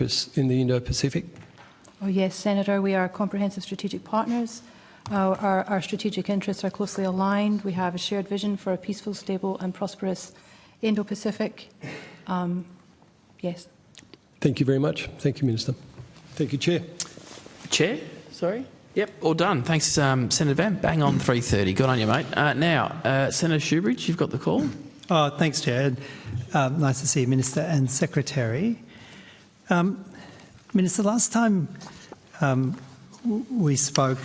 in the Indo-Pacific? Oh yes, Senator, we are comprehensive strategic partners. Our strategic interests are closely aligned. We have a shared vision for a peaceful, stable and prosperous Indo-Pacific. Yes. Thank you very much. Thank you, Minister. Thank you, Chair. Chair, sorry. Yep, all done. Thanks, Senator Van. Bang on 3:30. Good on you, mate. Now, Senator Shoebridge, you've got the call. Oh, thanks, Chair. Nice to see you, Minister and Secretary. Minister, last time we spoke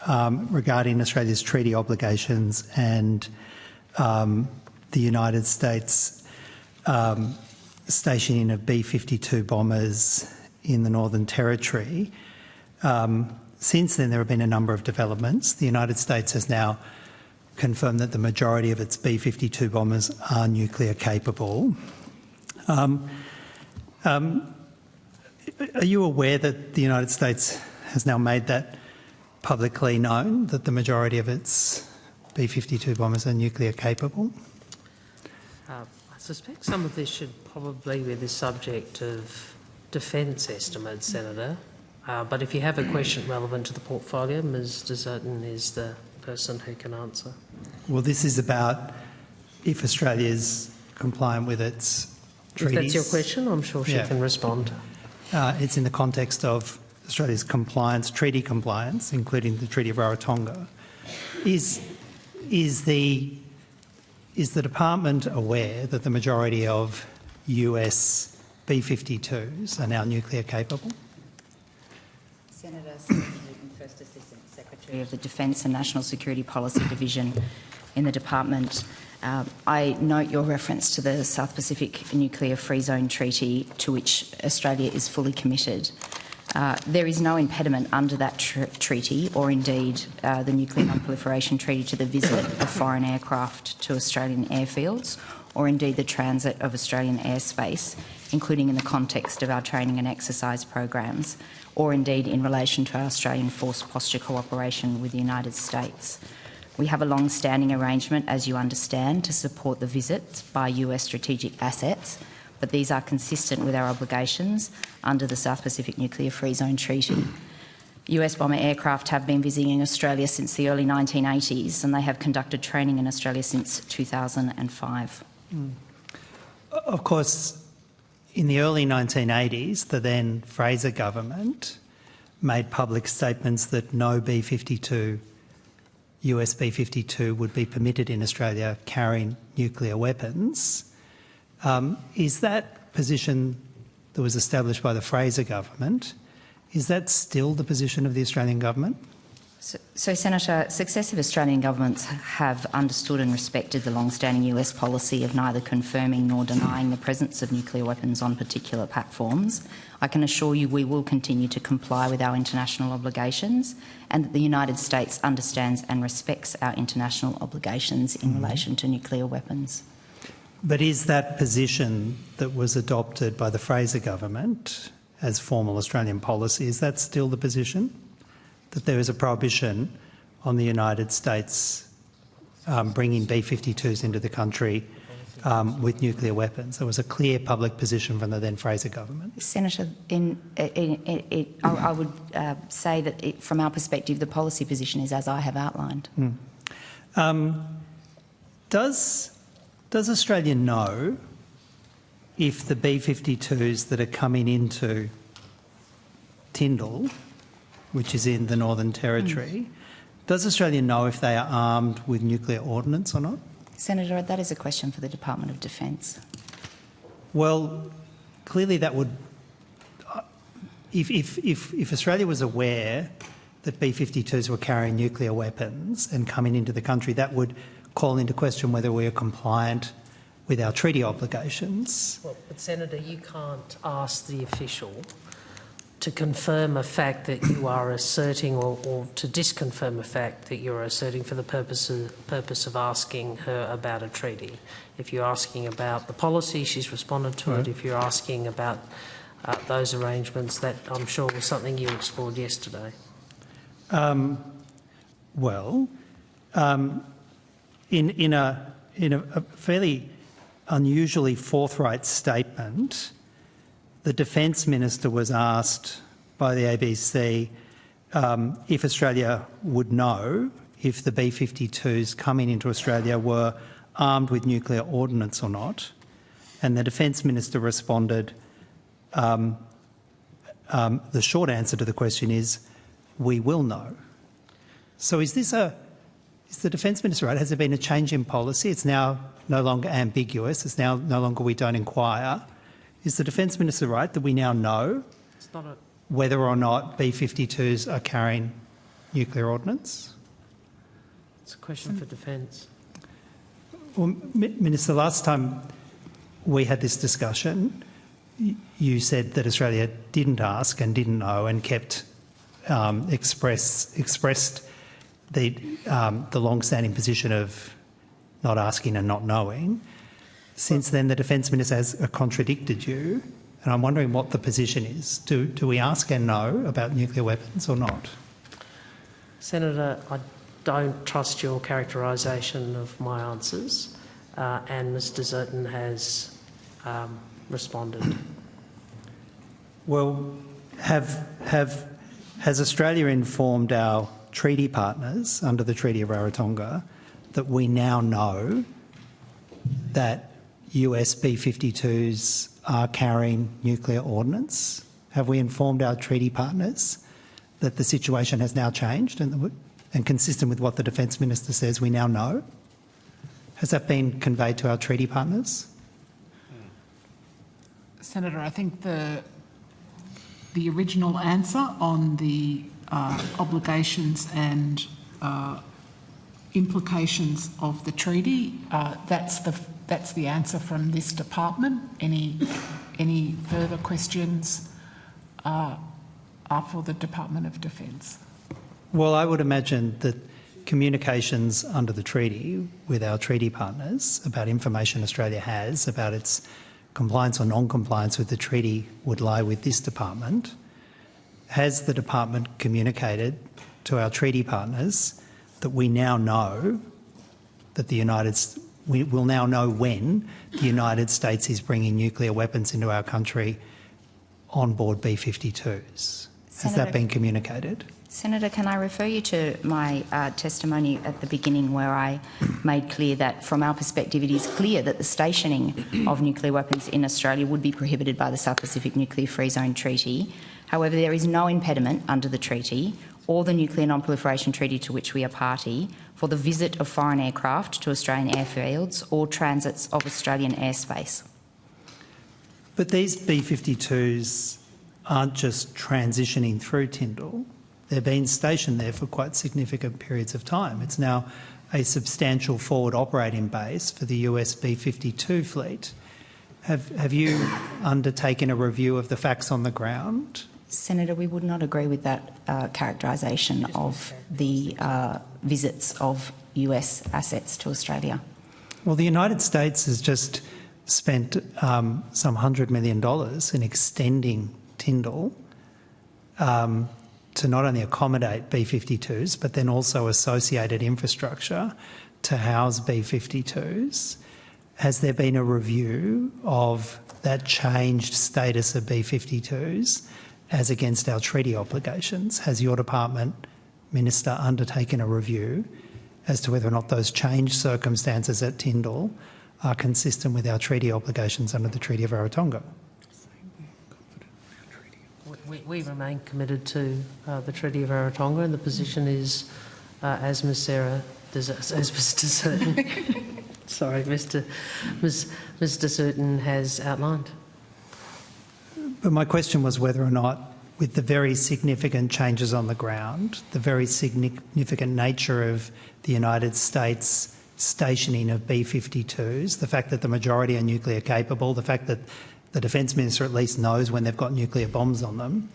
regarding Australia's treaty obligations and the United States stationing of B-52 bombers in the Northern Territory. Since then, there have been a number of developments. The United States has now confirmed that the majority of its B-52 bombers are nuclear capable. Are you aware that the United States has now made that publicly known, that the majority of its B-52 bombers are nuclear capable? I suspect some of this should probably be the subject of defence estimates, Senator. But if you have a question relevant to the portfolio, Ms Deserton is the person who can answer. Well, this is about if Australia is compliant with its treaties. If that's your question, I'm sure she can respond. It's in the context of Australia's compliance, treaty compliance, including the Treaty of Rarotonga. Is the Department aware that the majority of US B-52s are now nuclear capable? Senator Stephen Newton, First Assistant Secretary of the Defence and National Security Policy Division in the Department. I note your reference to the South Pacific Nuclear Free Zone Treaty, to which Australia is fully committed. There is no impediment under that treaty, or indeed the Nuclear Non-Proliferation Treaty, to the visit of foreign aircraft to Australian airfields, or indeed the transit of Australian airspace, including in the context of our training and exercise programs, or indeed in relation to our Australian Force Posture cooperation with the United States. We have a long-standing arrangement, as you understand, to support the visits by US strategic assets, but these are consistent with our obligations under the South Pacific Nuclear Free Zone Treaty. US bomber aircraft have been visiting Australia since the early 1980s, and they have conducted training in Australia since 2005. Of course, in the early 1980s, the then Fraser government made public statements that no B-52 US B-52 would be permitted in Australia carrying nuclear weapons. Is that position that was established by the Fraser government, is that still the position of the Australian government? So, Senator, successive Australian governments have understood and respected the long-standing US policy of neither confirming nor denying the presence of nuclear weapons on particular platforms. I can assure you we will continue to comply with our international obligations, and that the United States understands and respects our international obligations in relation to nuclear weapons. But is that position that was adopted by the Fraser government as formal Australian policy, is that still the position? That there is a prohibition on the United States bringing B-52s into the country with nuclear weapons? There was a clear public position from the then Fraser government. Senator, I would say that from our perspective, the policy position is as I have outlined. Does Australia know if the B-52s that are coming into Tyndall, which is in the Northern Territory, does Australia know if they are armed with nuclear ordnance or not? Senator, that is a question for the Department of Defence. Well, clearly that would... If Australia was aware that B-52s were carrying nuclear weapons and coming into the country, that would call into question whether we are compliant with our treaty obligations. Well, but Senator, you can't ask the official to confirm a fact that you are asserting, or to disconfirm a fact that you're asserting for the purpose of asking her about a treaty. If you're asking about the policy, she's responded to it. If you're asking about those arrangements, that I'm sure was something you explored yesterday. In a fairly unusually forthright statement, the Defence Minister was asked by the ABC if Australia would know if the B-52s coming into Australia were armed with nuclear ordnance or not, and the Defence Minister responded, the short answer to the question is, we will know. So is the Defence Minister right? Has there been a change in policy? It's now no longer ambiguous. It's now no longer we don't inquire. Is the Defence Minister right that we now know whether or not B-52s are carrying nuclear ordnance? It's a question for Defence. Well, Minister, last time we had this discussion, you said that Australia didn't ask and didn't know and kept expressed the long-standing position of not asking and not knowing. Since then, the Defence Minister has contradicted you, and I'm wondering what the position is. Do we ask and know about nuclear weapons or not? Senator, I don't trust your characterisation of my answers, and Mr Zerton has responded. Well, has Australia informed our treaty partners under the Treaty of Rarotonga that we now know that US B-52s are carrying nuclear ordnance? Have we informed our treaty partners that the situation has now changed and consistent with what the Defence Minister says we now know? Has that been conveyed to our treaty partners? Senator, I think the original answer on the obligations and implications of the treaty, that's the answer from this department. Any further questions are for the Department of Defence. Well, I would imagine that communications under the treaty with our treaty partners about information Australia has about its compliance or non-compliance with the treaty would lie with this department. Has the department communicated to our treaty partners that we now know that we will now know when the United States is bringing nuclear weapons into our country on board B-52s? Has that been communicated? Senator, can I refer you to my testimony at the beginning where I made clear that from our perspective it is clear that the stationing of nuclear weapons in Australia would be prohibited by the South Pacific Nuclear Free Zone Treaty. However, there is no impediment under the treaty or the Nuclear Non-Proliferation Treaty to which we are party for the visit of foreign aircraft to Australian airfields or transits of Australian airspace. But these B-52s aren't just transitioning through Tyndall. They've been stationed there for quite significant periods of time. It's now a substantial forward operating base for the US B-52 fleet. Have you undertaken a review of the facts on the ground? Senator, we would not agree with that characterisation of the visits of US assets to Australia. Well, the United States has just spent some $100 million in extending Tyndall to not only accommodate B-52s, but then also associated infrastructure to house B-52s. Has there been a review of that changed status of B-52s as against our treaty obligations? Has your department, Minister, undertaken a review as to whether or not those changed circumstances at Tyndall are consistent with our treaty obligations under the Treaty of Rarotonga? We remain committed to the Treaty of Rarotonga, and the position is, as Mr. Zerton, sorry, Mr. Zerton has outlined. But my question was whether or not, with the very significant changes on the ground, the very significant nature of the United States stationing of B-52s, the fact that the majority are nuclear capable, the fact that the Defence Minister at least knows when they've got nuclear bombs on them,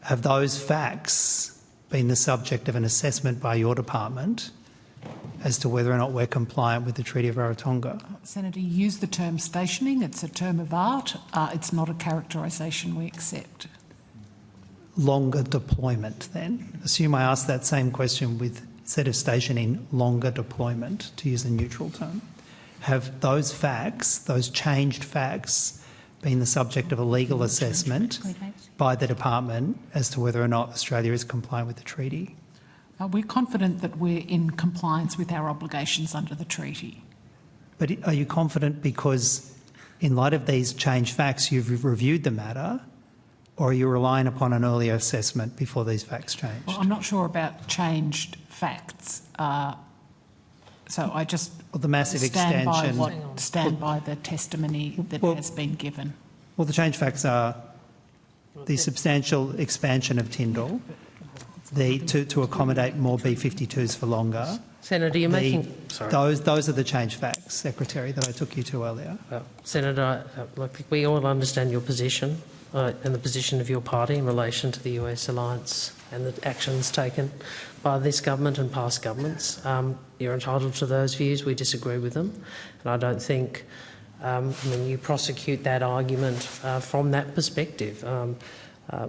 have those facts been the subject of an assessment by your department as to whether or not we're compliant with the Treaty of Rarotonga? Senator, you use the term stationing. It's a term of art. It's not a characterisation we accept. Longer deployment, then? Assume I ask that same question with, instead of stationing, longer deployment, to use a neutral term. Have those facts, those changed facts, been the subject of a legal assessment by the department as to whether or not Australia is compliant with the treaty? We're confident that we're in compliance with our obligations under the treaty. But are you confident because in light of these changed facts you've reviewed the matter, or are you relying upon an earlier assessment before these facts changed? Well, I'm not sure about changed facts. So I just the massive stand extension. by the testimony that has been given. Well, the changed facts are the substantial expansion of Tyndall, to accommodate more B-52s for longer. Senator, you're making... Sorry. Those are the changed facts, Secretary, that I took you to earlier. Senator, look, we all understand your position and the position of your party in relation to the US alliance and the actions taken by this government and past governments. You're entitled to those views. We disagree with them. And I don't think, you prosecute that argument from that perspective.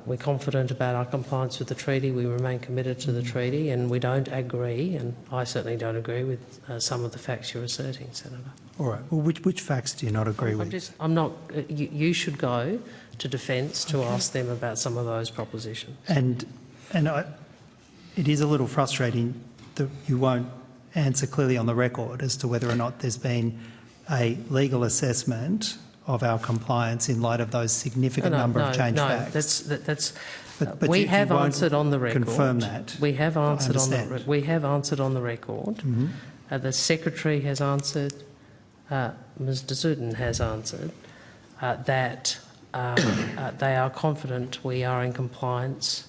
We're confident about our compliance with the treaty. We remain committed to the treaty, and we don't agree, and I certainly don't agree with some of the facts you're asserting, Senator. All right. Well, which facts do you not agree with? I'm not. You should go to Defence to ask them about some of those propositions. And it is a little frustrating that you won't answer clearly on the record as to whether or not there's been a legal assessment of our compliance in light of those significant number of changed facts. But we you have won't answered on the record. Confirm that. We have answered on the. We have answered on the record. Mm-hmm. The Secretary has answered. Ms. de Zoeten has answered that they are confident we are in compliance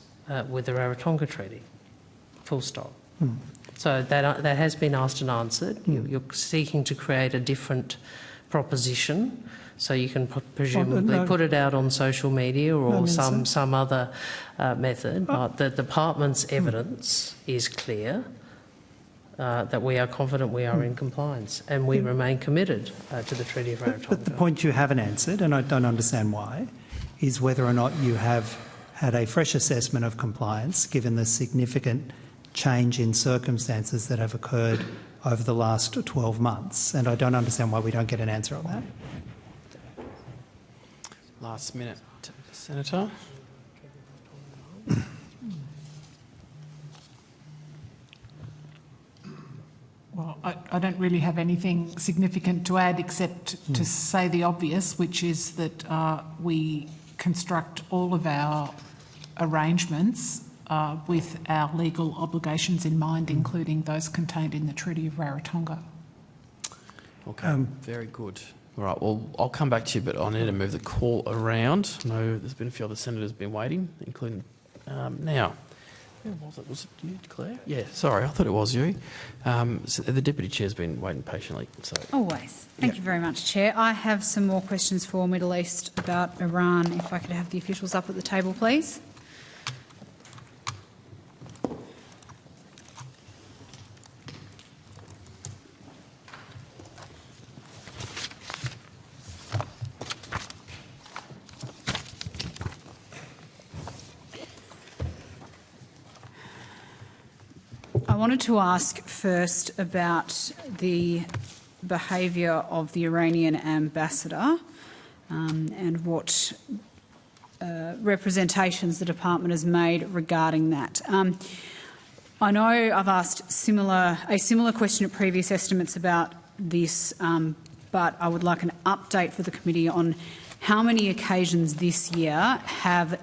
with the Rarotonga Treaty. Full stop. Mm. So that has been asked and answered. You're seeking to create a different proposition, so you can presumably put it out on social media or some other method. But the department's evidence is clear that we are confident we are in compliance, and we remain committed to the Treaty of Rarotonga. But the point you haven't answered, and I don't understand why, is whether or not you have had a fresh assessment of compliance given the significant change in circumstances that have occurred over the last 12 months. And I don't understand why we don't get an answer on that. Last minute, Senator. Well, I don't really have anything significant to add except to say the obvious, which is that we construct all of our arrangements with our legal obligations in mind, including those contained in the Treaty of Rarotonga. Okay, very good. All right, well, I'll come back to you, but I need to move the call around. I know there's been a few other senators been waiting, including now. Who was it? Was it you, Claire? Yeah, sorry, I thought it was you. So the Deputy Chair's been waiting patiently. So. Always. Thank you very much, Chair. I have some more questions for Middle East about Iran. If I could have the officials up at the table, please. I wanted to ask first about the behaviour of the Iranian ambassador and what representations the department has made regarding that. I know I've asked a similar question at previous estimates about this, but I would like an update for the committee on how many occasions this year have